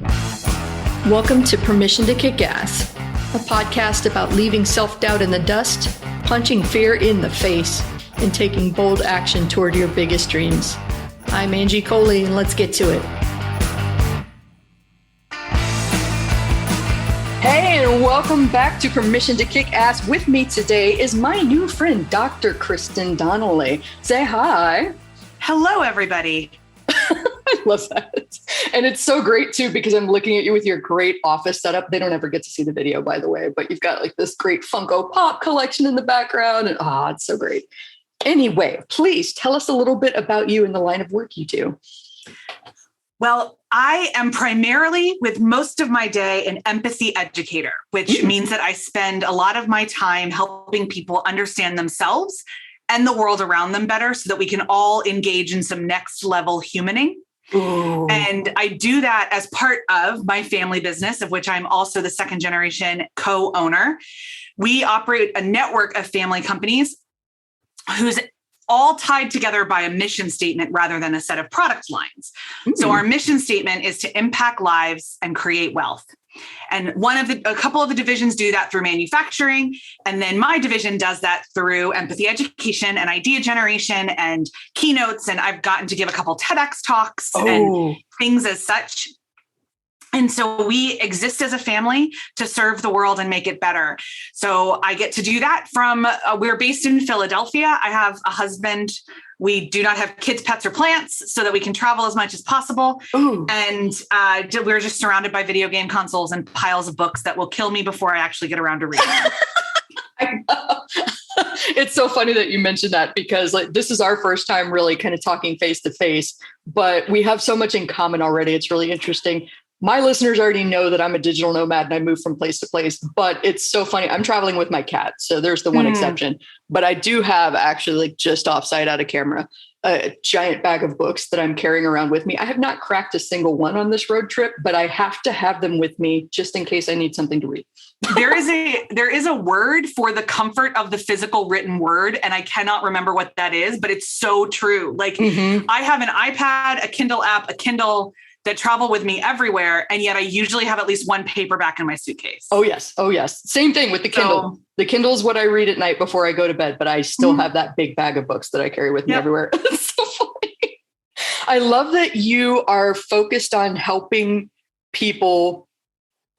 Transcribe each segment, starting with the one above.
Welcome to Permission to Kick Ass, a podcast about leaving self-doubt in the dust, punching fear in the face, and taking bold action toward your biggest dreams. I'm Angie Coley, and let's get to it. Hey, and welcome back to Permission to Kick Ass. With me today is my new friend, Dr. Kristen Donnelly. Say hi. Hello, everybody. I love that. And it's so great too, because I'm looking at you with your great office setup. They don't ever get to see the video, by the way, but you've got like this great Funko Pop collection in the background. And it's so great. Anyway, please tell us a little bit about you and the line of work you do. Well, I am primarily, with most of my day, an empathy educator, which means that I spend a lot of my time helping people understand themselves and the world around them better so that we can all engage in some next level humaning. Ooh. And I do that as part of my family business, of which I'm also the second generation co-owner. We operate a network of family companies who's all tied together by a mission statement rather than a set of product lines. Mm-hmm. So our mission statement is to impact lives and create wealth. And a couple of the divisions do that through manufacturing. And then my division does that through empathy education and idea generation and keynotes. And I've gotten to give a couple TEDx talks and things as such. And so we exist as a family to serve the world and make it better. So I get to do that we're based in Philadelphia. I have a husband. We do not have kids, pets, or plants so that we can travel as much as possible. Ooh. And we're just surrounded by video game consoles and piles of books that will kill me before I actually get around to reading them. I know. It's so funny that you mentioned that, because this is our first time really kind of talking face to face, but we have so much in common already. It's really interesting. My listeners already know that I'm a digital nomad and I move from place to place, but it's so funny. I'm traveling with my cat. So there's the one exception, but I do have actually just offsite out of camera, a giant bag of books that I'm carrying around with me. I have not cracked a single one on this road trip, but I have to have them with me just in case I need something to read. There is a word for the comfort of the physical written word, and I cannot remember what that is, but it's so true. I have an iPad, a Kindle app, a Kindle that travel with me everywhere. And yet I usually have at least one paperback in my suitcase. Oh, yes. Same thing with the Kindle. The Kindle is what I read at night before I go to bed, but I still have that big bag of books that I carry with me everywhere. It's so funny. I love that you are focused on helping people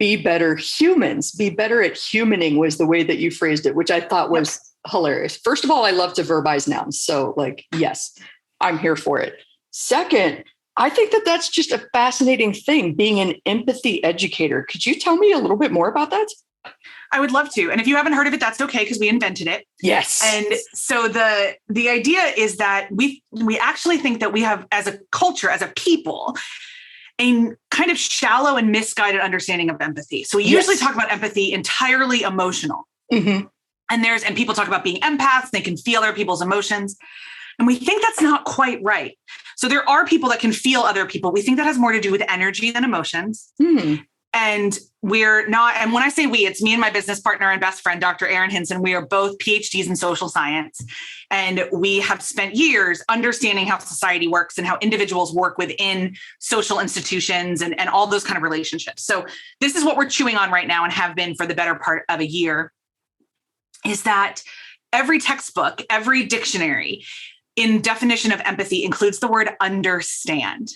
be better humans. Be better at humaning was the way that you phrased it, which I thought was hilarious. First of all, I love to verbize nouns. So yes, I'm here for it. Second, I think that that's just a fascinating thing, being an empathy educator. Could you tell me a little bit more about that? I would love to. And if you haven't heard of it, that's okay, because we invented it. Yes. And so the idea is that we actually think that we have, as a culture, as a people, a kind of shallow and misguided understanding of empathy. So we usually talk about empathy entirely emotional. Mm-hmm. And people talk about being empaths. They can feel other people's emotions. And we think that's not quite right. So there are people that can feel other people. We think that has more to do with energy than emotions. Mm. And we're not, and when I say we, it's me and my business partner and best friend, Dr. Erin Hinson. We are both PhDs in social science. And we have spent years understanding how society works and how individuals work within social institutions and all those kind of relationships. So this is what we're chewing on right now and have been for the better part of a year, is that every textbook, every dictionary in definition of empathy includes the word understand.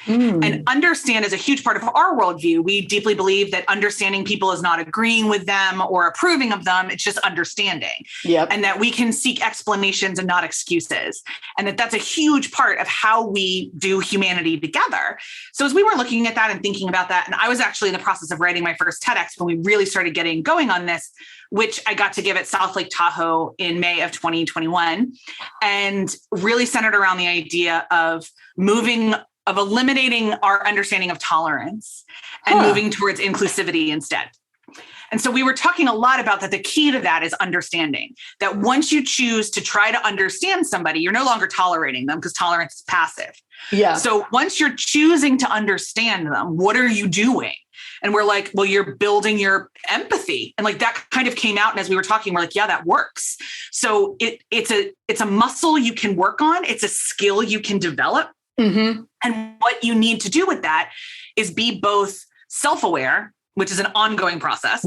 And understand is a huge part of our worldview. We deeply believe that understanding people is not agreeing with them or approving of them. It's just understanding. Yep. And that we can seek explanations and not excuses. And that's a huge part of how we do humanity together. So as we were looking at that and thinking about that, and I was actually in the process of writing my first TEDx when we really started getting going on this, which I got to give at South Lake Tahoe in May of 2021, and really centered around the idea of eliminating our understanding of tolerance and moving towards inclusivity instead. And so we were talking a lot about that. The key to that is understanding that once you choose to try to understand somebody, you're no longer tolerating them, because tolerance is passive. Yeah. So once you're choosing to understand them, what are you doing? And we're like, well, you're building your empathy. And that kind of came out. And as we were talking, we're like, yeah, that works. So it's a muscle you can work on. It's a skill you can develop. Mm-hmm. And what you need to do with that is be both self-aware, which is an ongoing process,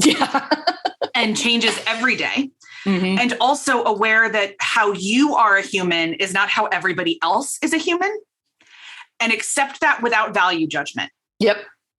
and changes every day. Mm-hmm. And also aware that how you are a human is not how everybody else is a human, and accept that without value judgment. Yep.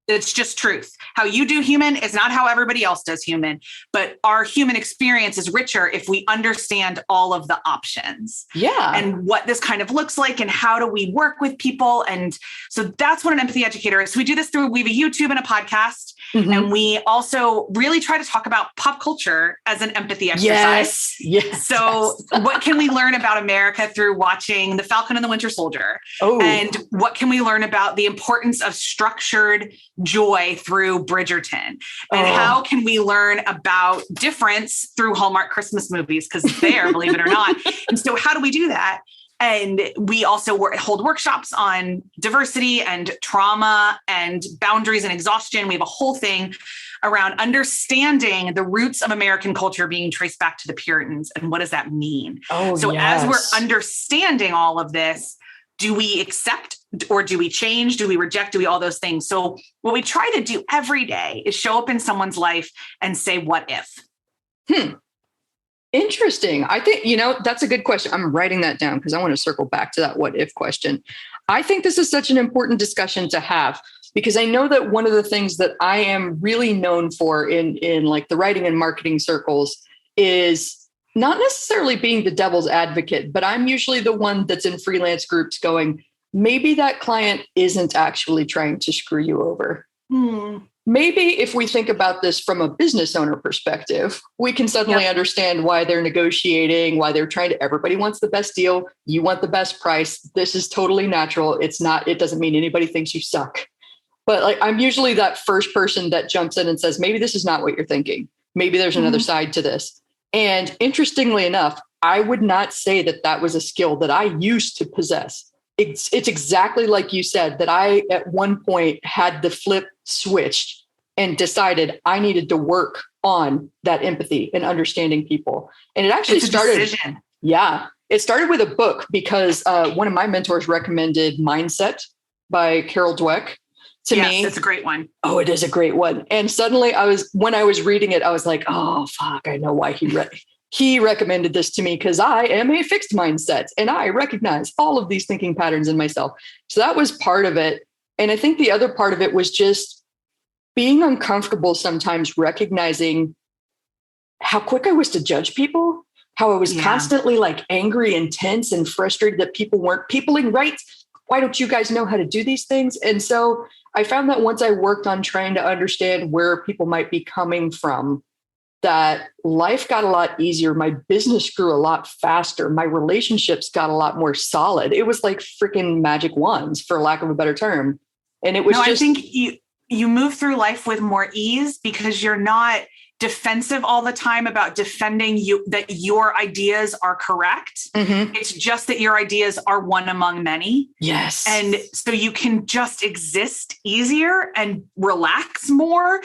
It's just truth. How you do human is not how everybody else does human, but our human experience is richer if we understand all of the options. Yeah. And what this kind of looks like and how do we work with people. And so that's what an empathy educator is. So we do this through, we have a YouTube and a podcast. Mm-hmm. And we also really try to talk about pop culture as an empathy exercise. Yes. So what can we learn about America through watching The Falcon and the Winter Soldier? Oh. And what can we learn about the importance of structured joy through Bridgerton? And how can we learn about difference through Hallmark Christmas movies? Because they're, believe it or not. And so how do we do that? And we also hold workshops on diversity and trauma and boundaries and exhaustion. We have a whole thing around understanding the roots of American culture being traced back to the Puritans. And what does that mean? As we're understanding all of this, do we accept or do we change? Do we reject? Do we all those things? So what we try to do every day is show up in someone's life and say, what if? Interesting. I think, that's a good question. I'm writing that down because I want to circle back to that what if question. I think this is such an important discussion to have because I know that one of the things that I am really known for in like the writing and marketing circles is not necessarily being the devil's advocate, but I'm usually the one that's in freelance groups going, maybe that client isn't actually trying to screw you over. Maybe if we think about this from a business owner perspective, we can suddenly understand why they're negotiating, why they're trying to, everybody wants the best deal. You want the best price. This is totally natural. It doesn't mean anybody thinks you suck. But like, I'm usually that first person that jumps in and says, maybe this is not what you're thinking. Maybe there's another side to this. And interestingly enough, I would not say that was a skill that I used to possess. It's exactly like you said, that I, at one point, had the flip switched and decided I needed to work on that empathy and understanding people. And it actually started. Decision. Yeah. It started with a book because one of my mentors recommended Mindset by Carol Dweck to me. Yes, it's a great one. Oh, it is a great one. And suddenly when I was reading it, I was like, oh, fuck, I know why he recommended this to me because I am a fixed mindset and I recognize all of these thinking patterns in myself. So that was part of it. And I think the other part of it was just being uncomfortable sometimes recognizing how quick I was to judge people, how I was constantly like angry and tense and frustrated that people weren't peopling right. Why don't you guys know how to do these things? And so I found that once I worked on trying to understand where people might be coming from, that life got a lot easier. My business grew a lot faster. My relationships got a lot more solid. It was like freaking magic wands, for lack of a better term. And it was I think you move through life with more ease because you're not defensive all the time about defending that your ideas are correct. Mm-hmm. It's just that your ideas are one among many. Yes. And so you can just exist easier and relax more.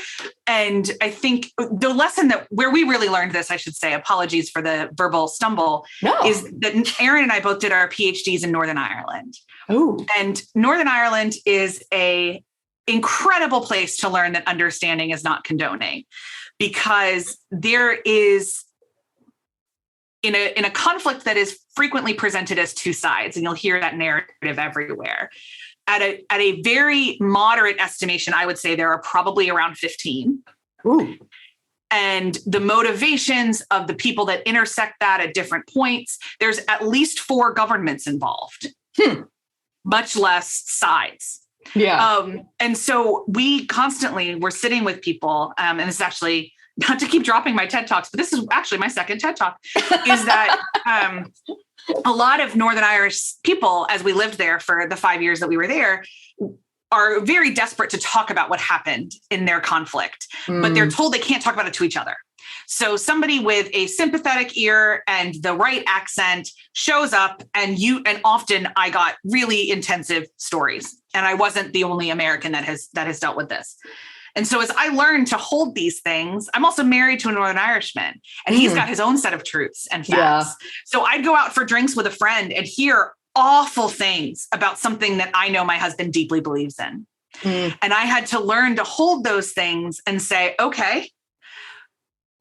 And I think the lesson where we really learned this, I should say, apologies for the verbal stumble, is that Aaron and I both did our PhDs in Northern Ireland. Oh. And Northern Ireland is a incredible place to learn that understanding is not condoning. Because there is in a conflict that is frequently presented as two sides, and you'll hear that narrative everywhere. At a very moderate estimation, I would say there are probably around 15. Ooh. And the motivations of the people that intersect that at different points, there's at least 4 governments involved, much less sides. Yeah. And so we constantly were sitting with people, and this is actually not to keep dropping my TED Talks, but this is actually my second TED Talk, is that a lot of Northern Irish people, as we lived there for the 5 years that we were there, are very desperate to talk about what happened in their conflict, but they're told they can't talk about it to each other. So somebody with a sympathetic ear and the right accent shows up, and often I got really intensive stories, and I wasn't the only American that has dealt with this. And so as I learned to hold these things, I'm also married to a Northern Irishman, and he's got his own set of truths and facts. Yeah. So I'd go out for drinks with a friend and hear awful things about something that I know my husband deeply believes in. And I had to learn to hold those things and say, okay,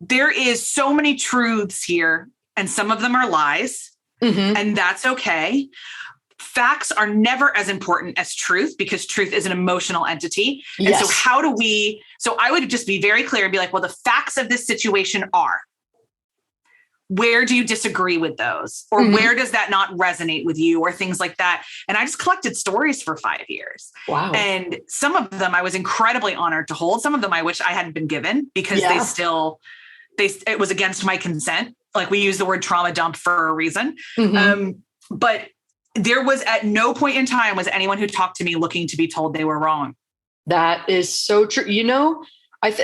there is so many truths here, and some of them are lies, and that's okay. Facts are never as important as truth, because truth is an emotional entity. And so I would just be very clear and be like, well, the facts of this situation are, where do you disagree with those? Or where does that not resonate with you, or things like that? And I just collected stories for 5 years. Wow. And some of them I was incredibly honored to hold. Some of them I wish I hadn't been given, because it was against my consent. Like, we use the word trauma dump for a reason. But there was at no point in time was anyone who talked to me looking to be told they were wrong. That is so true. You know,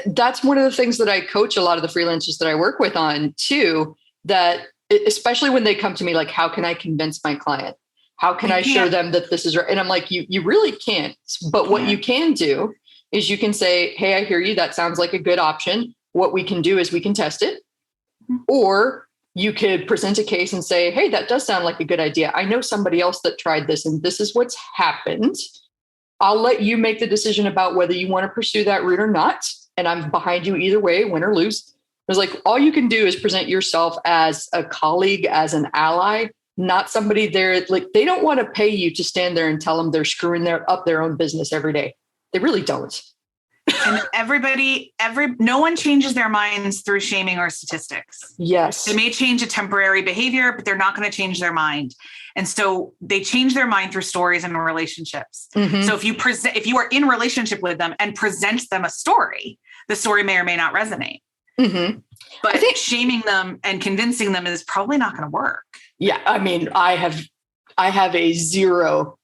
that's one of the things that I coach a lot of the freelancers that I work with on too, that especially when they come to me, like, how can I convince my client? How can I show them that this is right? And I'm like, you really can't. But what you can do is you can say, hey, I hear you. That sounds like a good option. What we can do is we can test it. Or you could present a case and say, hey, that does sound like a good idea. I know somebody else that tried this, and this is what's happened. I'll let you make the decision about whether you want to pursue that route or not. And I'm behind you either way, win or lose. It's like, all you can do is present yourself as a colleague, as an ally, not somebody there. Like, they don't want to pay you to stand there and tell them they're screwing up their own business every day. They really don't. And no one changes their minds through shaming or statistics. Yes. They may change a temporary behavior, but they're not going to change their mind. And so they change their mind through stories and relationships. So if you are in relationship with them and present them a story, the story may or may not resonate. But I think shaming them and convincing them is probably not going to work. Yeah. I mean, I have a 0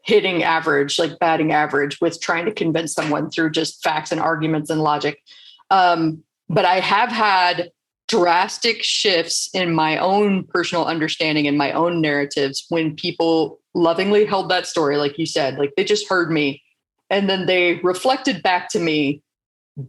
hitting average, like batting average, with trying to convince someone through just facts and arguments and logic. But I have had drastic shifts in my own personal understanding and my own narratives when people lovingly held that story, like you said, like they just heard me, and then they reflected back to me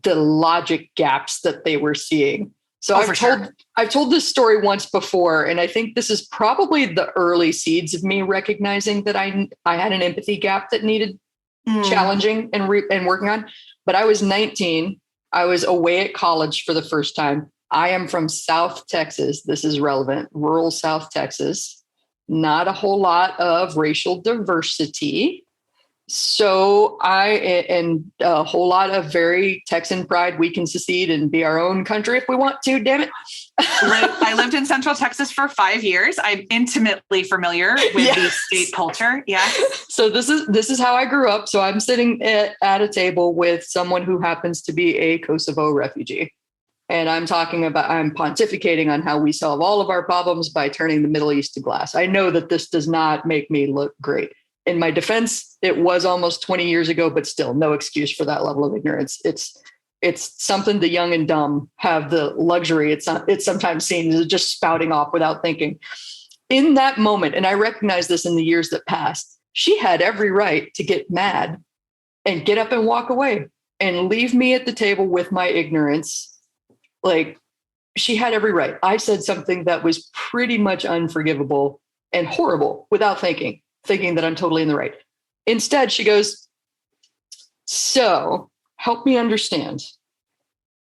the logic gaps that they were seeing. So I've told this story once before, and I think this is probably the early seeds of me recognizing that I had an empathy gap that needed challenging and working on. But I was 19. I was away at college for the first time. I am from South Texas. This is relevant. Rural South Texas. Not a whole lot of racial diversity. So and a whole lot of very Texan pride. We can secede and be our own country if we want to, damn it. I lived in Central Texas for 5 years. I'm intimately familiar with the state culture. Yeah. So this is how I grew up. So I'm sitting at a table with someone who happens to be a Kosovo refugee. And I'm pontificating on how we solve all of our problems by turning the Middle East to glass. I know that this does not make me look great. In my defense, it was almost 20 years ago, but still no excuse for that level of ignorance. It's something the young and dumb have the luxury. It's sometimes seen as just spouting off without thinking. In that moment, and I recognize this in the years that passed, she had every right to get mad and get up and walk away and leave me at the table with my ignorance. Like, she had every right. I said something that was pretty much unforgivable and horrible without thinking that I'm totally in the right. Instead, she goes, so help me understand.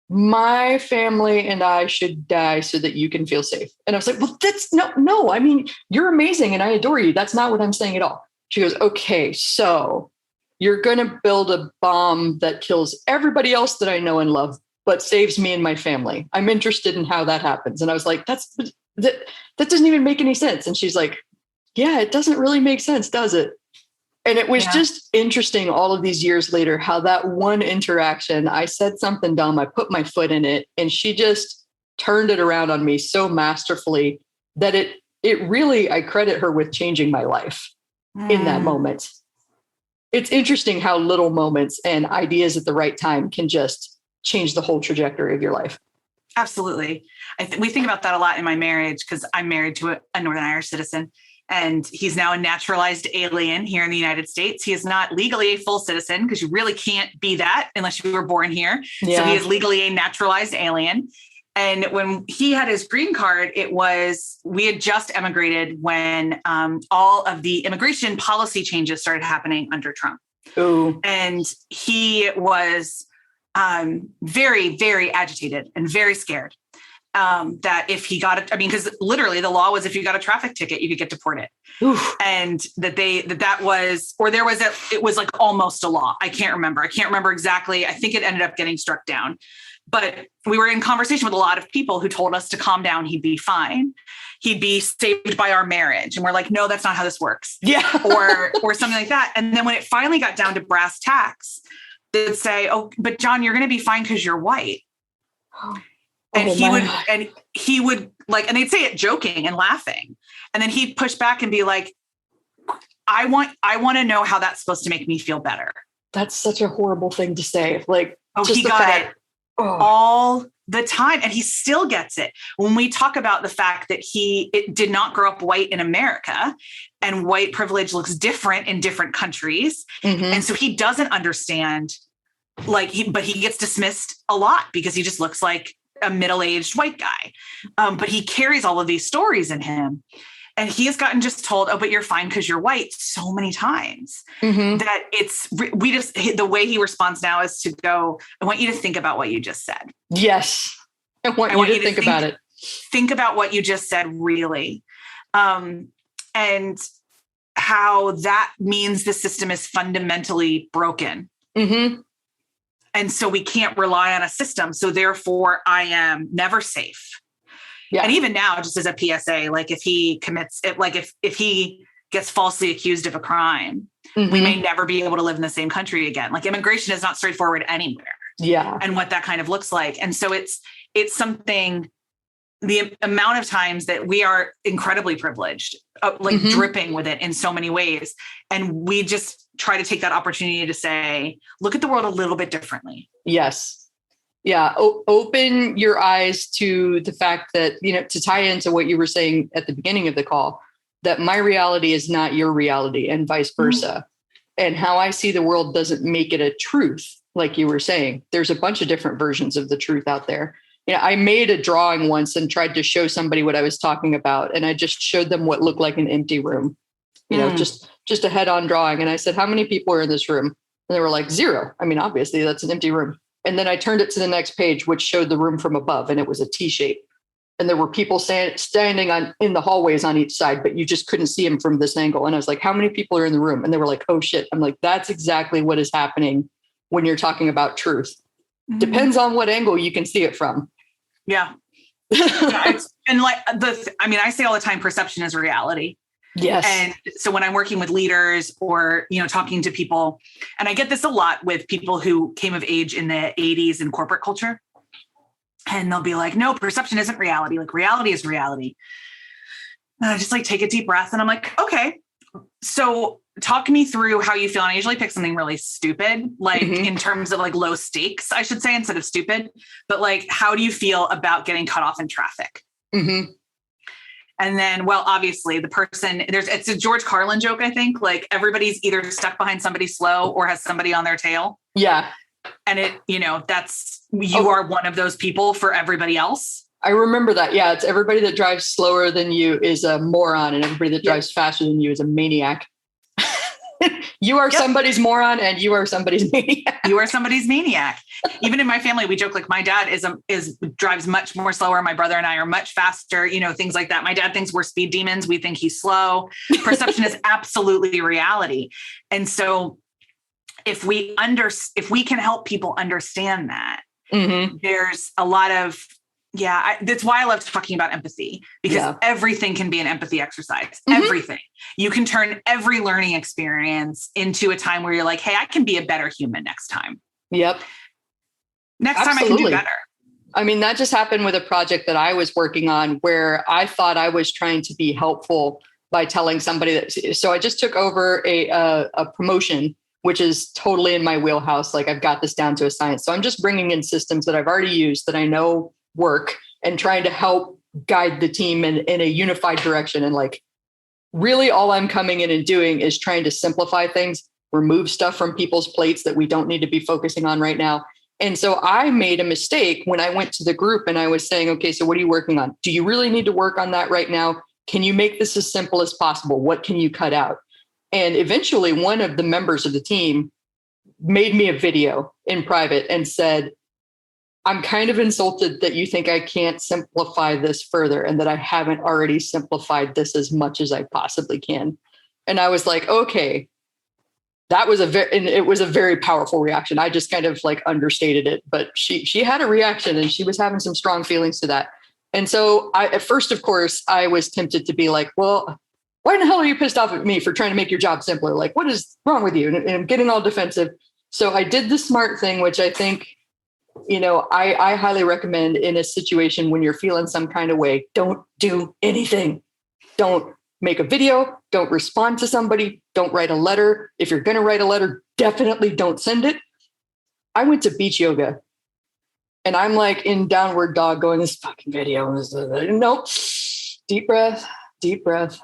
My family and I should die so that you can feel safe. And I was like, well, that's no. I mean, you're amazing and I adore you. That's not what I'm saying at all. She goes, okay, so you're going to build a bomb that kills everybody else that I know and love, but saves me and my family. I'm interested in how that happens. And I was like, that doesn't even make any sense. And she's like, yeah, it doesn't really make sense, does it? And it was just interesting all of these years later, how that one interaction, I said something dumb, I put my foot in it, and she just turned it around on me so masterfully that it really, I credit her with changing my life in that moment. It's interesting how little moments and ideas at the right time can just change the whole trajectory of your life. Absolutely. We think about that a lot in my marriage, because I'm married to a Northern Irish citizen. And he's now a naturalized alien here in the United States. He is not legally a full citizen, because you really can't be that unless you were born here. Yeah. So he is legally a naturalized alien. And when he had his green card, we had just emigrated when all of the immigration policy changes started happening under Trump. Ooh. And he was very, very agitated and very scared that if he got it, because literally the law was if you got a traffic ticket, you could get deported. Oof. And it was like almost a law. I can't remember exactly. I think it ended up getting struck down. But we were in conversation with a lot of people who told us to calm down. He'd be fine. He'd be saved by our marriage. And we're like, no, that's not how this works. Yeah. or something like that. And then when it finally got down to brass tacks, they'd say, oh, but John, you're going to be fine because you're white. And he would like, and they'd say it joking and laughing. And then he'd push back and be like, I want to know how that's supposed to make me feel better. That's such a horrible thing to say. Like, he got it all the time. And he still gets it. When we talk about the fact that it did not grow up white in America, and white privilege looks different in different countries. Mm-hmm. And so he doesn't understand, but he gets dismissed a lot because he just looks like a middle-aged white guy. But he carries all of these stories in him. And he has gotten just told, oh, but you're fine because you're white so many times that the way he responds now is to go, I want you to think about what you just said. Yes. I want you to think about it. Think about what you just said, really. And how that means the system is fundamentally broken. Mm-hmm. And so we can't rely on a system. So therefore I am never safe. Yeah. And even now, just as a PSA, like if he commits it, like if he gets falsely accused of a crime, we may never be able to live in the same country again. Like immigration is not straightforward anywhere. Yeah. And what that kind of looks like. And so it's something, the amount of times that we are incredibly privileged, dripping with it in so many ways. And we just try to take that opportunity to say, look at the world a little bit differently. Yes. Yeah. Open your eyes to the fact that, to tie into what you were saying at the beginning of the call, that my reality is not your reality and vice versa. And how I see the world doesn't make it a truth. Like you were saying, there's a bunch of different versions of the truth out there. I made a drawing once and tried to show somebody what I was talking about. And I just showed them what looked like an empty room, just a head-on drawing. And I said, how many people are in this room? And they were like 0. I mean, obviously that's an empty room. And then I turned it to the next page, which showed the room from above, and it was a T shape. And there were people standing in the hallways on each side, but you just couldn't see them from this angle. And I was like, how many people are in the room? And they were like, oh shit. I'm like, that's exactly what is happening when you're talking about truth. Mm-hmm. Depends on what angle you can see it from. Yeah. I say all the time, perception is reality. Yes. And so when I'm working with leaders or, talking to people, and I get this a lot with people who came of age in the 80s in corporate culture, and they'll be like, no, perception isn't reality. Like reality is reality. And I just take a deep breath and I'm like, okay, so talk me through how you feel. And I usually pick something really stupid, in terms of low stakes, I should say, instead of stupid, but how do you feel about getting cut off in traffic? Mm-hmm. And then, well, obviously the person it's a George Carlin joke, I think, everybody's either stuck behind somebody slow or has somebody on their tail. Yeah. And you are one of those people for everybody else. I remember that. Yeah. It's everybody that drives slower than you is a moron, and everybody that drives faster than you is a maniac. You are somebody's moron and you are somebody's maniac. You are somebody's maniac. Even in my family, we joke my dad drives much more slower. My brother and I are much faster, things like that. My dad thinks we're speed demons. We think he's slow. Perception is absolutely reality. And so if we can help people understand that, there's a lot of, that's why I love talking about empathy, because everything can be an empathy exercise. Everything. You can turn every learning experience into a time where you're like, hey, I can be a better human next time. Yep. Next time I can do better. I mean, that just happened with a project that I was working on where I thought I was trying to be helpful by telling somebody that. So I just took over a promotion, which is totally in my wheelhouse. I've got this down to a science. So I'm just bringing in systems that I've already used that I know work and trying to help guide the team in a unified direction. And really all I'm coming in and doing is trying to simplify things, remove stuff from people's plates that we don't need to be focusing on right now, And so I made a mistake when I went to the group and I was saying, okay, so what are you working on? Do you really need to work on that right now? Can you make this as simple as possible? What can you cut out? And eventually one of the members of the team made me a video in private and said, I'm kind of insulted that you think I can't simplify this further and that I haven't already simplified this as much as I possibly can. And I was like, okay, that was it was a very powerful reaction. I just kind of like understated it, but she had a reaction and she was having some strong feelings to that. And so at first, of course, I was tempted to be like, well, why in the hell are you pissed off at me for trying to make your job simpler? Like, what is wrong with you? And I'm getting all defensive. So I did the smart thing, which I think, I highly recommend in a situation when you're feeling some kind of way. Don't do anything. Don't make a video. Don't respond to somebody. Don't write a letter. If you're going to write a letter, definitely don't send it. I went to beach yoga and I'm like in downward dog going, this fucking video. Nope. Deep breath, deep breath.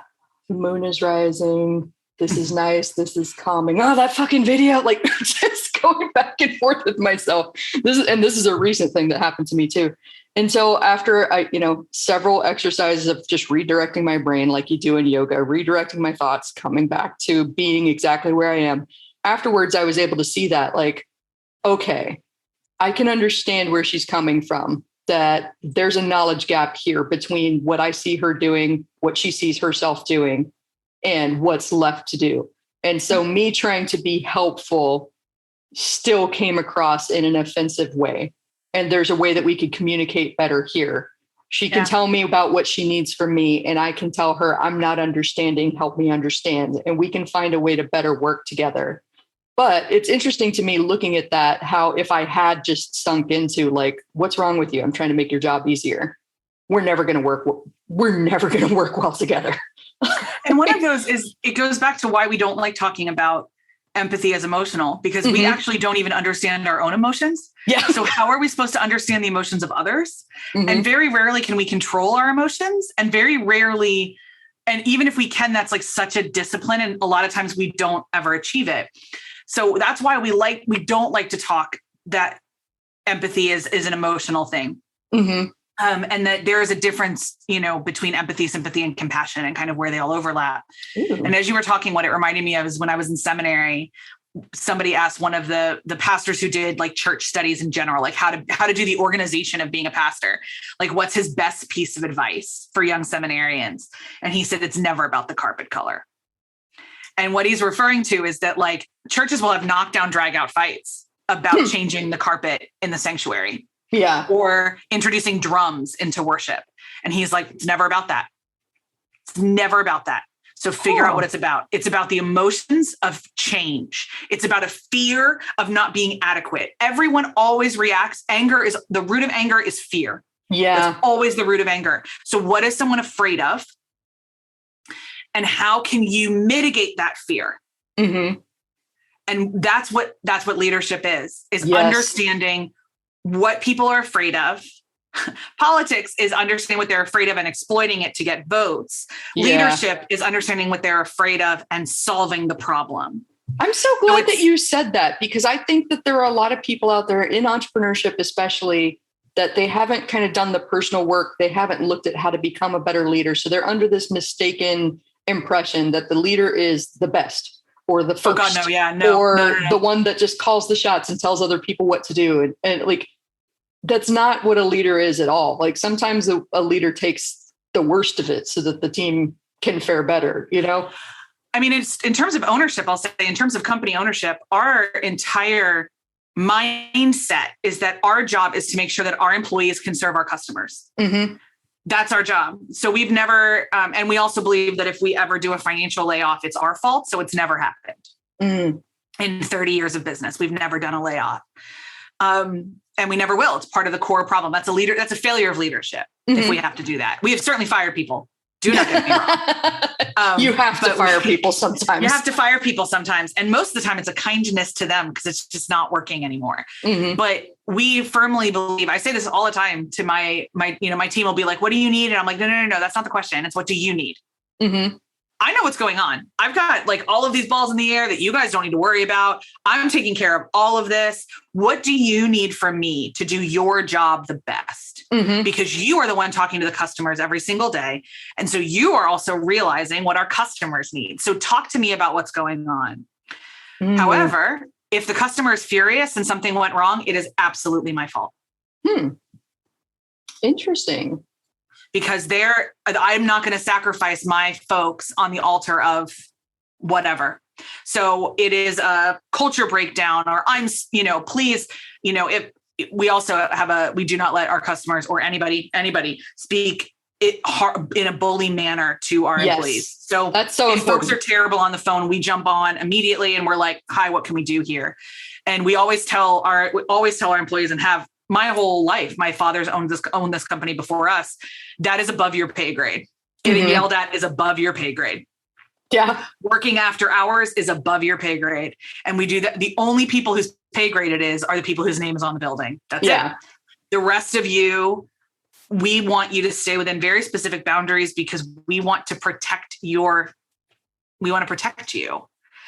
The moon is rising. This is nice. This is calming. Oh, that fucking video. Like just going back and forth with myself. This is a recent thing that happened to me too. And so after several exercises of just redirecting my brain, like you do in yoga, redirecting my thoughts, coming back to being exactly where I am. Afterwards, I was able to see that like, okay, I can understand where she's coming from, that there's a knowledge gap here between what I see her doing, what she sees herself doing, and what's left to do. And so me trying to be helpful still came across in an offensive way. And there's a way that we could communicate better here. She can tell me about what she needs from me, and I can tell her I'm not understanding, help me understand. And we can find a way to better work together. But it's interesting to me looking at that, how if I had just sunk into like, what's wrong with you? I'm trying to make your job easier. We're never going to work well together. And one of those is, it goes back to why we don't like talking about empathy as emotional, because we actually don't even understand our own emotions. Yeah. So how are we supposed to understand the emotions of others? And very rarely can we control our emotions. And very rarely, and even if we can, that's like such a discipline. And a lot of times we don't ever achieve it. So that's why we don't like to talk that empathy is an emotional thing. And that there is a difference, between empathy, sympathy, and compassion, and kind of where they all overlap. Ooh. And as you were talking, what it reminded me of is when I was in seminary, somebody asked one of the pastors who did like church studies in general, like how to do the organization of being a pastor, like what's his best piece of advice for young seminarians. And he said, it's never about the carpet color. And what he's referring to is that like churches will have knockdown, drag out fights about changing the carpet in the sanctuary. Yeah. Or introducing drums into worship. And he's like, it's never about that. It's never about that. So figure out what it's about. It's about the emotions of change. It's about a fear of not being adequate. Everyone always reacts. The root of anger is fear. Yeah. That's always the root of anger. So what is someone afraid of? And how can you mitigate that fear? And that's what leadership is understanding what people are afraid of. Politics is understanding what they're afraid of and exploiting it to get votes. Leadership is understanding what they're afraid of and solving the problem. I'm so glad that you said that, because I think that there are a lot of people out there in entrepreneurship, especially, that they haven't kind of done the personal work. They haven't looked at how to become a better leader. So they're under this mistaken impression that the leader is the best, or the first, or the one that just calls the shots and tells other people what to do. And like, that's not what a leader is at all. Like sometimes a leader takes the worst of it so that the team can fare better, I mean, it's in terms of ownership, I'll say in terms of company ownership, our entire mindset is that our job is to make sure that our employees can serve our customers. That's our job. So we've never, and we also believe that if we ever do a financial layoff, it's our fault. So it's never happened in 30 years of business. We've never done a layoff. And we never will. It's part of the core problem. That's a failure of leadership. If we have to do that. We have certainly fired people. Do not get me wrong. You have to fire people sometimes. You have to fire people sometimes. And most of the time it's a kindness to them because it's just not working anymore. But we firmly believe, I say this all the time to my team will be like, what do you need? And I'm like, no, that's not the question. It's what do you need? I know what's going on. I've got like all of these balls in the air that you guys don't need to worry about. I'm taking care of all of this. What do you need from me to do your job the best? Mm-hmm. Because you are the one talking to the customers every single day. And so you are also realizing what our customers need. So talk to me about what's going on. Mm-hmm. However, if the customer is furious and something went wrong, it is absolutely my fault. Interesting. Because I'm not going to sacrifice my folks on the altar of whatever. So it is a culture breakdown, or please, if we also we do not let our customers or anybody speak in a bully manner to our employees. So that's so if important. Folks are terrible on the phone, we jump on immediately and we're like, hi, what can we do here? And we always tell our employees, and have my whole life, my father's owned this company before us. That is above your pay grade. Getting yelled at is above your pay grade. Yeah. Working after hours is above your pay grade. And we do that. The only people whose pay grade it is are the people whose name is on the building. That's it. The rest of you, we want you to stay within very specific boundaries because we want to protect you.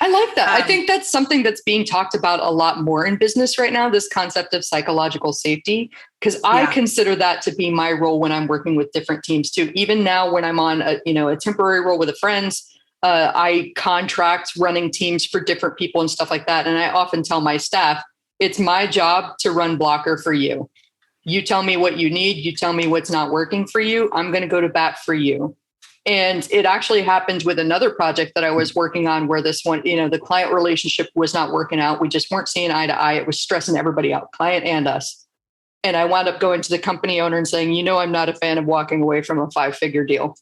I like that. I think that's something that's being talked about a lot more in business right now, this concept of psychological safety, because I consider that to be my role when I'm working with different teams too. Even now when I'm on a temporary role with a friends, I contract running teams for different people and stuff like that. And I often tell my staff, it's my job to run blocker for you. You tell me what you need. You tell me what's not working for you. I'm going to go to bat for you. And it actually happened with another project that I was working on where this one, the client relationship was not working out. We just weren't seeing eye to eye. It was stressing everybody out, client and us. And I wound up going to the company owner and saying, I'm not a fan of walking away from a 5-figure deal,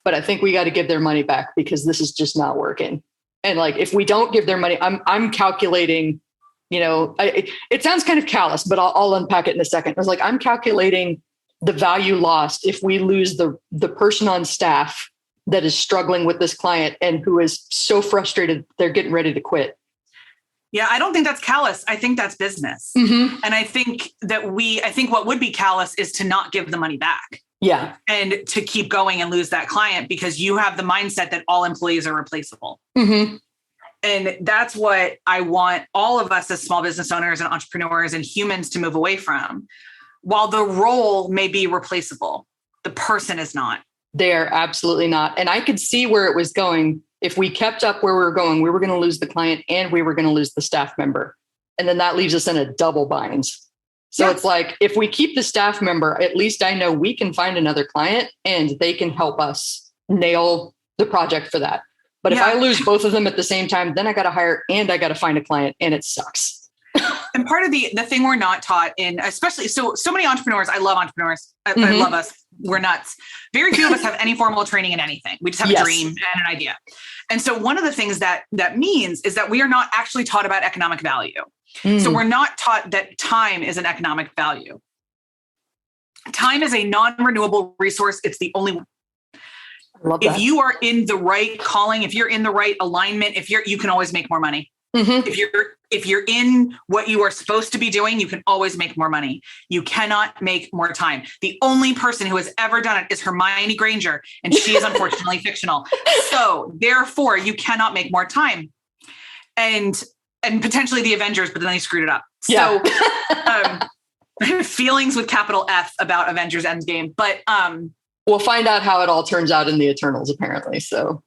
but I think we got to give their money back because this is just not working. And like, if we don't give their money, I'm calculating, it sounds kind of callous, but I'll unpack it in a second. I was like, I'm calculating the value lost if we lose the person on staff that is struggling with this client and who is so frustrated they're getting ready to quit. Yeah, I don't think that's callous. I think that's business. Mm-hmm. And I think what would be callous is to not give the money back. Yeah. And to keep going and lose that client because you have the mindset that all employees are replaceable. Mm-hmm. And that's what I want all of us as small business owners and entrepreneurs and humans to move away from. While the role may be replaceable, the person is not. They're absolutely not. And I could see where it was going. If we kept up where we were going, we were going to lose the client and we were going to lose the staff member. And then that leaves us in a double bind. So It's like, if we keep the staff member, at least I know we can find another client and they can help us nail the project for that. But if I lose both of them at the same time, then I got to hire and I got to find a client and it sucks. And part of the thing we're not taught in, especially, so many entrepreneurs, I love entrepreneurs. I love us. We're nuts. Very few of us have any formal training in anything. We just have a dream and an idea. And so one of the things that means is that we are not actually taught about economic value. So we're not taught that time is an economic value. Time is a non-renewable resource. It's the only one. If you are in the right calling, if you're in the right alignment, you can always make more money. Mm-hmm. If you're in what you are supposed to be doing, you can always make more money. You cannot make more time. The only person who has ever done it is Hermione Granger, and she is unfortunately fictional. So therefore, you cannot make more time. And potentially the Avengers, but then they screwed it up. Yeah. So I have feelings with capital F about Avengers Endgame, but we'll find out how it all turns out in the Eternals, apparently. So,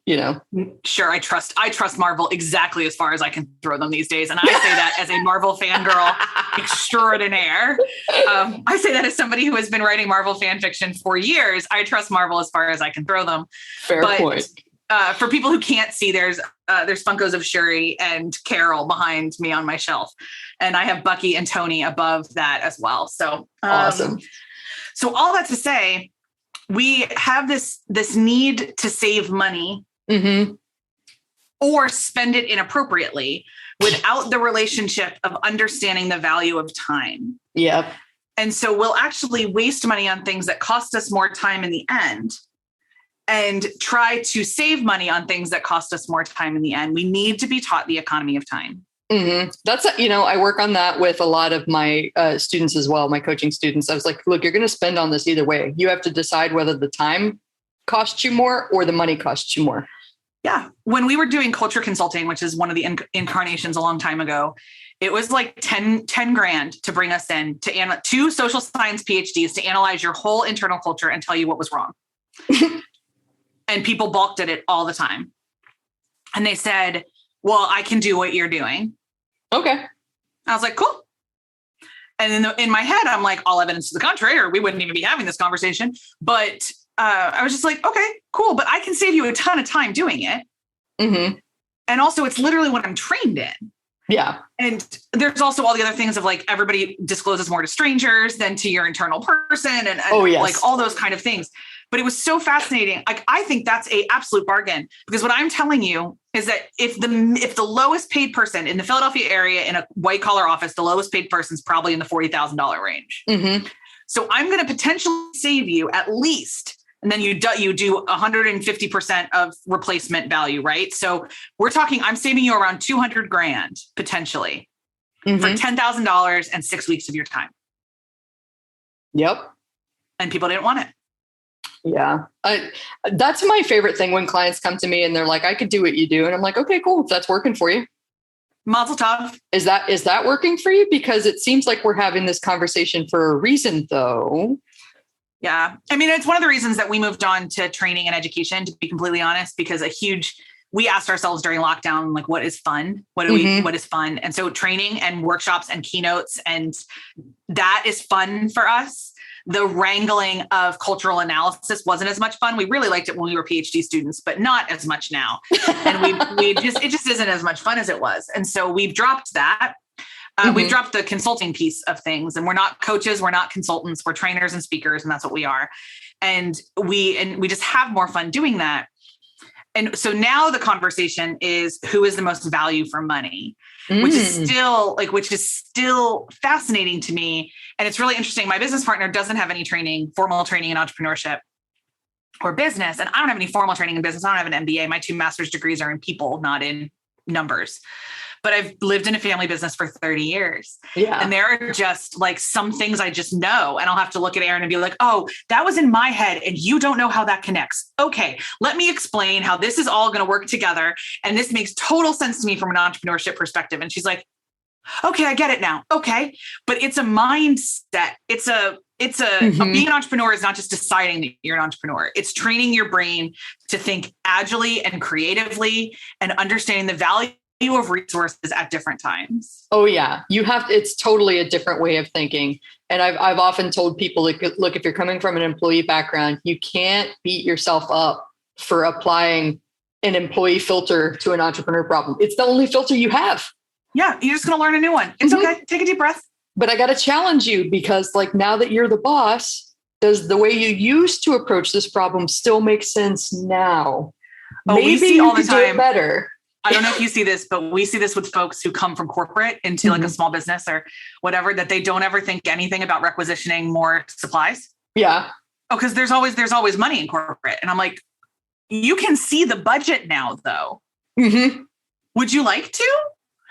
Sure. I trust Marvel exactly as far as I can throw them these days. And I say that as a Marvel fangirl extraordinaire. I say that as somebody who has been writing Marvel fan fiction for years. I trust Marvel as far as I can throw them. Fair point. For people who can't see, there's Funkos of Shuri and Carol behind me on my shelf. And I have Bucky and Tony above that as well. So awesome. So all that to say, we have this need to save money or spend it inappropriately without the relationship of understanding the value of time. Yep. And so we'll actually waste money on things that cost us more time in the end and try to save money on things that cost us more time in the end. We need to be taught the economy of time. Mm-hmm. That's, I work on that with a lot of my students as well, my coaching students. I was like, look, you're going to spend on this either way. You have to decide whether the time costs you more or the money costs you more. Yeah. When we were doing culture consulting, which is one of the incarnations a long time ago, it was like 10 grand to bring us in to two social science PhDs to analyze your whole internal culture and tell you what was wrong. And people balked at it all the time. And they said, well, I can do what you're doing. Okay. I was like, cool. And in my head, I'm like, all evidence to the contrary, or we wouldn't even be having this conversation. But I was just like, okay, cool. But I can save you a ton of time doing it. Mm-hmm. And also it's literally what I'm trained in. Yeah. And there's also all the other things of like, everybody discloses more to strangers than to your internal person and yes. like all those kind of things. But it was so fascinating. Like, I think that's a absolute bargain, because what I'm telling you is that if the lowest paid person in the Philadelphia area in a white collar office, the lowest paid person is probably in the $40,000 range. Mm-hmm. So I'm going to potentially save you at least, and then you do 150% of replacement value, right? So we're talking, I'm saving you around 200 grand potentially for $10,000 and 6 weeks of your time. Yep. And people didn't want it. Yeah. That's my favorite thing when clients come to me and they're like, I could do what you do. And I'm like, okay, cool. If that's working for you. Mazel tov. Is that working for you? Because it seems like we're having this conversation for a reason though. Yeah. I mean, it's one of the reasons that we moved on to training and education, to be completely honest, because we asked ourselves during lockdown, like, what is fun? What is fun? And so training and workshops and keynotes, and that is fun for us. The wrangling of cultural analysis wasn't as much fun. We really liked it when we were PhD students, but not as much now. And it just isn't as much fun as it was. And so we've dropped that. We've dropped the consulting piece of things, and we're not coaches. We're not consultants. We're trainers and speakers. And that's what we are. And we just have more fun doing that. And so now the conversation is, who is the most value for money, which is still fascinating to me. And it's really interesting. My business partner doesn't have any formal training in entrepreneurship or business. And I don't have any formal training in business. I don't have an MBA. My 2 master's degrees are in people, not in numbers. But I've lived in a family business for 30 years. Yeah. And there are just like some things I just know. And I'll have to look at Aaron and be like, oh, that was in my head and you don't know how that connects. Okay, let me explain how this is all going to work together. And this makes total sense to me from an entrepreneurship perspective. And she's like, okay, I get it now. Okay. But it's a mindset. Being an entrepreneur is not just deciding that you're an entrepreneur. It's training your brain to think agilely and creatively and understanding the value of resources at different times. Oh yeah. It's totally a different way of thinking. And I've often told people, like, look, if you're coming from an employee background, you can't beat yourself up for applying an employee filter to an entrepreneur problem. It's the only filter you have. Yeah. You're just going to learn a new one. It's okay. Take a deep breath. But I got to challenge you, because like, now that you're the boss, does the way you used to approach this problem still make sense now? Maybe we see all the you could do it better. I don't know if you see this, but we see this with folks who come from corporate into like a small business or whatever, that they don't ever think anything about requisitioning more supplies. Yeah. Oh, because there's always money in corporate. And I'm like, you can see the budget now though. Mm-hmm. Would you like to?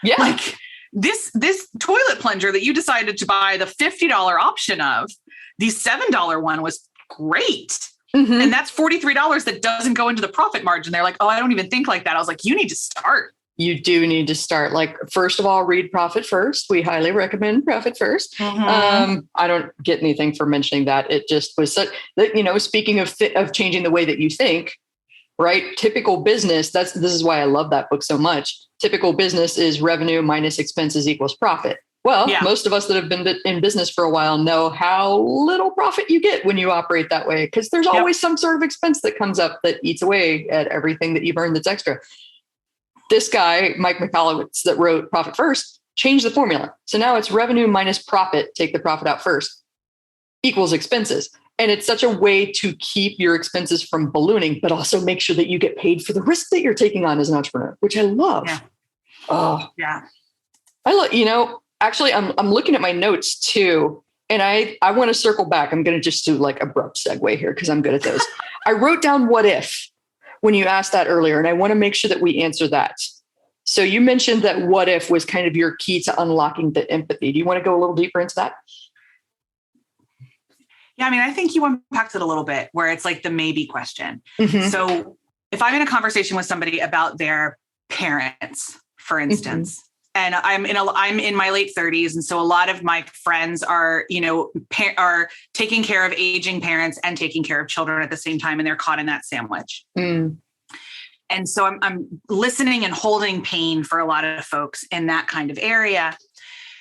Yeah. Like this toilet plunger that you decided to buy the $50 option of, the $7 one was great. Mm-hmm. And that's $43 that doesn't go into the profit margin. They're like, oh, I don't even think like that. I was like, you need to start. You do need to start. Like, first of all, read Profit First. We highly recommend Profit First. I don't get anything for mentioning that. It just was such that, speaking of changing the way that you think, right? Typical business. This is why I love that book so much. Typical business is revenue minus expenses equals profit. Well, most of us that have been in business for a while know how little profit you get when you operate that way, because there's always some sort of expense that comes up that eats away at everything that you've earned that's extra. This guy, Mike Michalowicz, that wrote Profit First, changed the formula. So now it's revenue minus profit, take the profit out first, equals expenses. And it's such a way to keep your expenses from ballooning, but also make sure that you get paid for the risk that you're taking on as an entrepreneur, which I love. Yeah. Oh, yeah. I love, actually, I'm looking at my notes too, and I want to circle back. I'm going to just do like abrupt segue here because I'm good at those. I wrote down what if when you asked that earlier, and I want to make sure that we answer that. So you mentioned that what if was kind of your key to unlocking the empathy. Do you want to go a little deeper into that? Yeah, I mean, I think you unpacked it a little bit where it's like the maybe question. So if I'm in a conversation with somebody about their parents, for instance, and I'm in my late 30s. And so a lot of my friends are, are taking care of aging parents and taking care of children at the same time. And they're caught in that sandwich. And so I'm listening and holding pain for a lot of folks in that kind of area.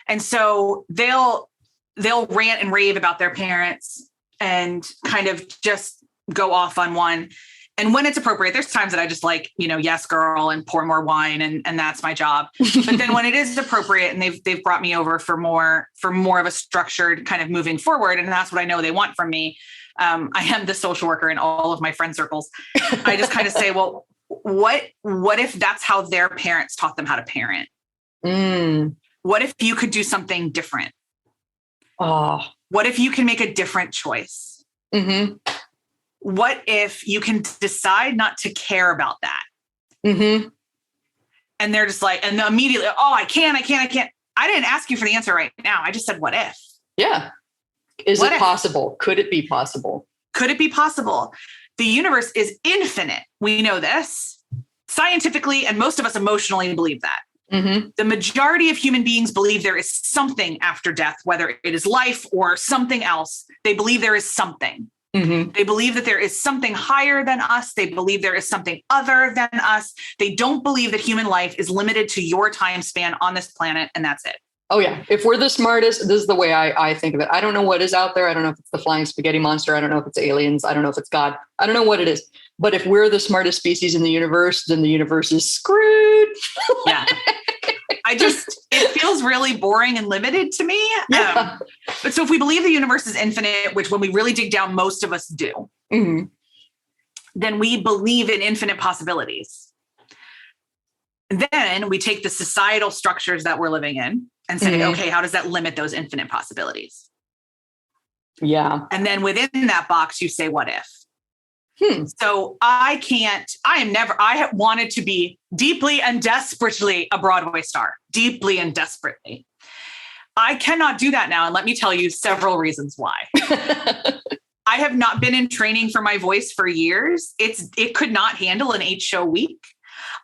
And so they'll rant and rave about their parents and kind of just go off on one. And when it's appropriate, there's times that I just like, yes, girl, and pour more wine, and that's my job. But then when it is appropriate, and they've brought me over for more of a structured kind of moving forward, and that's what I know they want from me. I am the social worker in all of my friend circles. I just kind of say, well, what if that's how their parents taught them how to parent? What if you could do something different? What if you can make a different choice? What if you can decide not to care about that? And they're just like, and immediately, I can't. I didn't ask you for the answer right now. I just said, what if? Yeah. Is it possible? Could it be possible? Could it be possible? The universe is infinite. We know this scientifically, and most of us emotionally believe that. The majority of human beings believe there is something after death, whether it is life or something else. They believe there is something. They believe that there is something higher than us. They believe there is something other than us. They don't believe that human life is limited to your time span on this planet, and that's it. Oh, yeah. If we're the smartest, this is the way I think of it. I don't know what is out there. I don't know if it's the flying spaghetti monster. I don't know if it's aliens. I don't know if it's God. I don't know what it is. But if we're the smartest species in the universe, then the universe is screwed. Yeah. It feels really boring and limited to me. Yeah. But so if we believe the universe is infinite, which when we really dig down, most of us do, then we believe in infinite possibilities. Then we take the societal structures that we're living in and say, okay, how does that limit those infinite possibilities? Yeah. And then within that box, you say, what if? So I have wanted to be deeply and desperately a Broadway star, deeply and desperately. I cannot do that now. And let me tell you several reasons why. I have not been in training for my voice for years. It could not handle an 8-show week.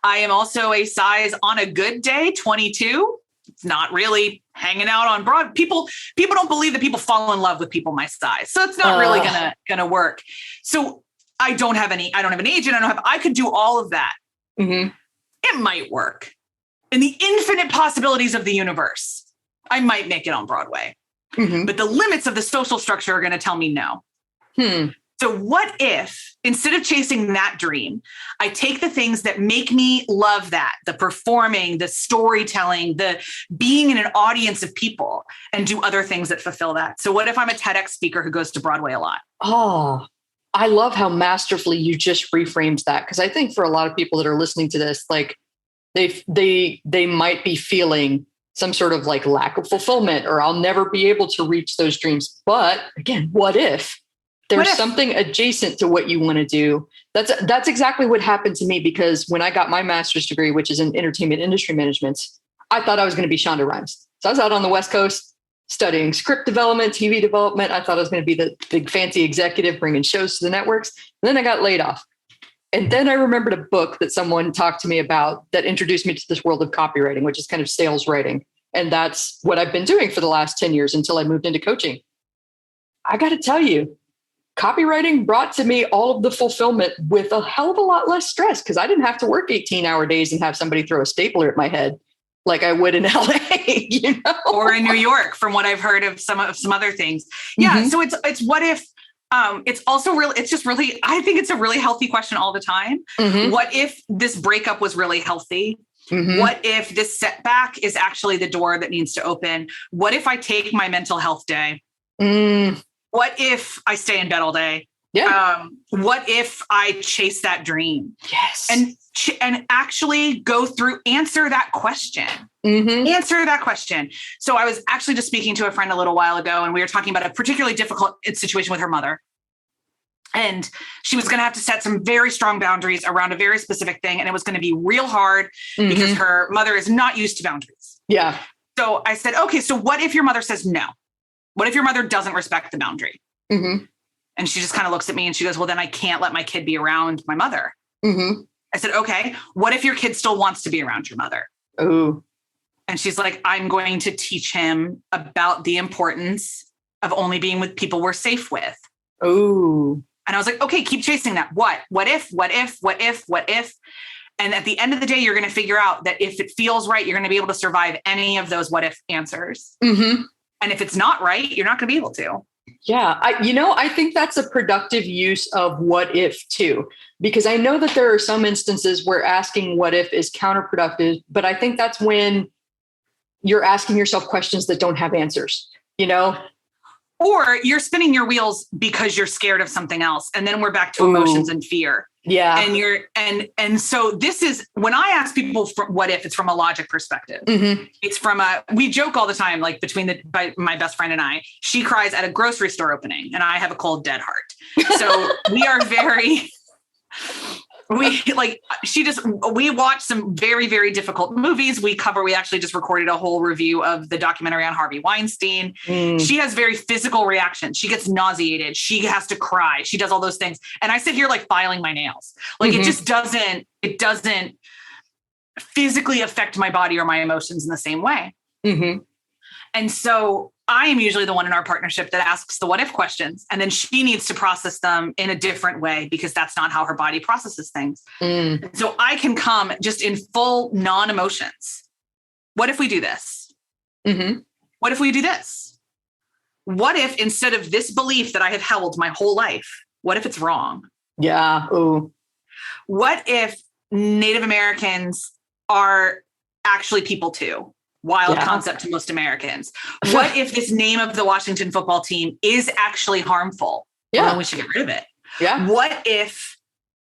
I am also a size on a good day, 22. It's not really hanging out on broad. People don't believe that people fall in love with people my size. So it's not really gonna work. So I don't have an agent. I could do all of that. It might work. In the infinite possibilities of the universe, I might make it on Broadway. But the limits of the social structure are going to tell me no. So what if, instead of chasing that dream, I take the things that make me love that, the performing, the storytelling, the being in an audience of people, and do other things that fulfill that? So what if I'm a TEDx speaker who goes to Broadway a lot? Oh, I love how masterfully you just reframed that. Because I think for a lot of people that are listening to this, like they might be feeling some sort of like lack of fulfillment, or I'll never be able to reach those dreams. But again, what if there's something adjacent to what you want to do? That's exactly what happened to me, because when I got my master's degree, which is in entertainment industry management, I thought I was going to be Shonda Rhimes. So I was out on the West Coast studying script development, TV development. I thought I was going to be the big fancy executive bringing shows to the networks. And then I got laid off. And then I remembered a book that someone talked to me about that introduced me to this world of copywriting, which is kind of sales writing. And that's what I've been doing for the last 10 years until I moved into coaching. I got to tell you, copywriting brought to me all of the fulfillment with a hell of a lot less stress, because I didn't have to work 18-hour days and have somebody throw a stapler at my head like I would in LA, or in New York, from what I've heard of some other things. Yeah. So it's what if, it's also really, it's just really, I think it's a really healthy question all the time. What if this breakup was really healthy? What if this setback is actually the door that needs to open? What if I take my mental health day? What if I stay in bed all day? Yeah. What if I chase that dream? Yes. And actually go through, answer that question. Answer that question. So I was actually just speaking to a friend a little while ago, and we were talking about a particularly difficult situation with her mother. And she was going to have to set some very strong boundaries around a very specific thing. And it was going to be real hard because her mother is not used to boundaries. Yeah. So I said, okay, so what if your mother says no? What if your mother doesn't respect the boundary? And she just kind of looks at me and she goes, well, then I can't let my kid be around my mother. Mm-hmm. I said, okay, what if your kid still wants to be around your mother? Oh. And she's like, I'm going to teach him about the importance of only being with people we're safe with. Oh. And I was like, okay, keep chasing that. What if? And at the end of the day, you're going to figure out that if it feels right, you're going to be able to survive any of those what if answers. Mm-hmm. And if it's not right, you're not going to be able to. Yeah. I think that's a productive use of what if too, because I know that there are some instances where asking what if is counterproductive, but I think that's when you're asking yourself questions that don't have answers, Or you're spinning your wheels because you're scared of something else. And then we're back to emotions and fear. Yeah. And so this is when I ask people what if, it's from a logic perspective. Mm-hmm. It's from we joke all the time, like by my best friend and I, she cries at a grocery store opening and I have a cold, dead heart. So we are we watch some very, very difficult movies. We actually just recorded a whole review of the documentary on Harvey Weinstein. She has very physical reactions. She gets nauseated. She has to cry. She does all those things. And I sit here like filing my nails. Like it doesn't physically affect my body or my emotions in the same way. Mm-hmm. And so I am usually the one in our partnership that asks the what if questions, and then she needs to process them in a different way because that's not how her body processes things. So I can come just in full non-emotions. What if we do this? Mm-hmm. What if we do this? What if instead of this belief that I have held my whole life, what if it's wrong? Yeah. Ooh. What if Native Americans are actually people too? Wild concept to most Americans. What if this name of the Washington football team is actually harmful? Yeah. Well, then we should get rid of it. Yeah. What if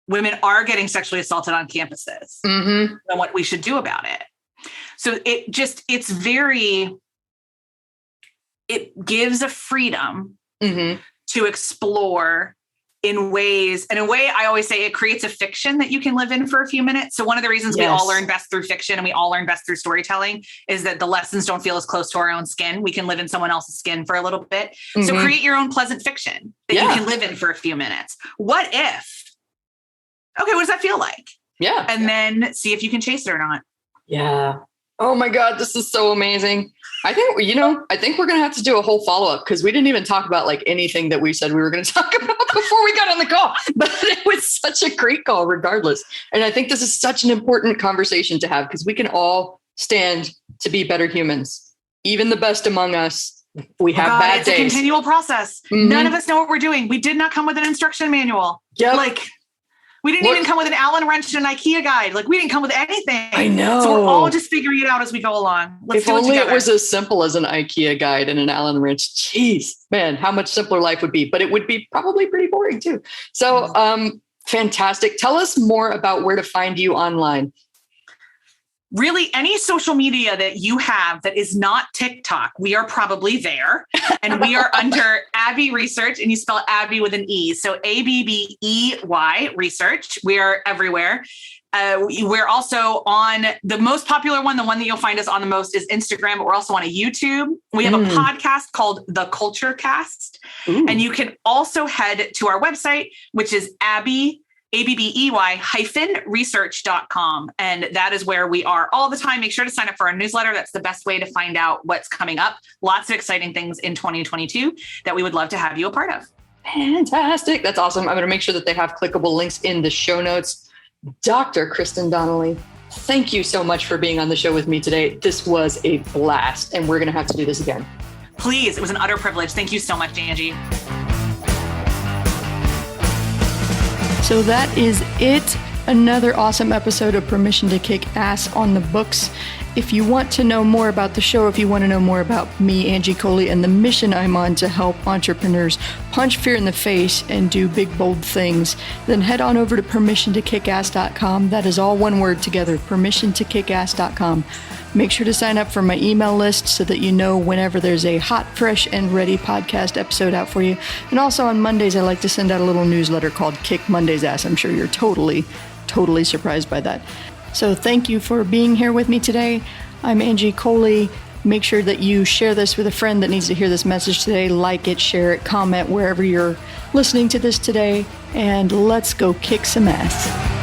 women are getting sexually assaulted on campuses? Mm-hmm. Then what we should do about it? So it gives a freedom to explore in a way, I always say it creates a fiction that you can live in for a few minutes. So one of the reasons we all learn best through fiction and we all learn best through storytelling is that the lessons don't feel as close to our own skin. We can live in someone else's skin for a little bit. Mm-hmm. So create your own pleasant fiction that you can live in for a few minutes. What if? Okay, what does that feel like? Yeah. And then see if you can chase it or not. Yeah. Oh my God, this is so amazing. I think we're going to have to do a whole follow-up because we didn't even talk about like anything that we said we were going to talk about before we got on the call, but it was such a great call regardless. And I think this is such an important conversation to have because we can all stand to be better humans. Even the best among us, we have bad days. It's a continual process. Mm-hmm. None of us know what we're doing. We did not come with an instruction manual. Yep. We didn't even come with an Allen wrench and an IKEA guide. We didn't come with anything. I know. So we're all just figuring it out as we go along. If only it was as simple as an IKEA guide and an Allen wrench. Jeez, man, how much simpler life would be. But it would be probably pretty boring too. So fantastic. Tell us more about where to find you online. Really, any social media that you have that is not TikTok, we are probably there. And we are under Abbey Research, and you spell Abbey with an E. So ABBEY Research. We are everywhere. We're also on the most popular one. The one that you'll find us on the most is Instagram, but we're also on a YouTube. We have a podcast called The Culture Cast. Ooh. And you can also head to our website, which is ABBEY-research.com. And that is where we are all the time. Make sure to sign up for our newsletter. That's the best way to find out what's coming up. Lots of exciting things in 2022 that we would love to have you a part of. Fantastic. That's awesome. I'm going to make sure that they have clickable links in the show notes. Dr. Kristen Donnelly, thank you so much for being on the show with me today. This was a blast, and we're going to have to do this again. Please. It was an utter privilege. Thank you so much, Angie. So that is it. Another awesome episode of Permission to Kick Ass on the books. If you want to know more about the show, if you want to know more about me, Angie Coley, and the mission I'm on to help entrepreneurs punch fear in the face and do big, bold things, then head on over to permissiontokickass.com. That is all one word together, permissiontokickass.com. Make sure to sign up for my email list so that you know whenever there's a hot, fresh, and ready podcast episode out for you. And also on Mondays, I like to send out a little newsletter called Kick Monday's Ass. I'm sure you're totally surprised by that. So thank you for being here with me today. I'm Angie Coley. Make sure that you share this with a friend that needs to hear this message today. Like it, share it, comment wherever you're listening to this today, and let's go kick some ass.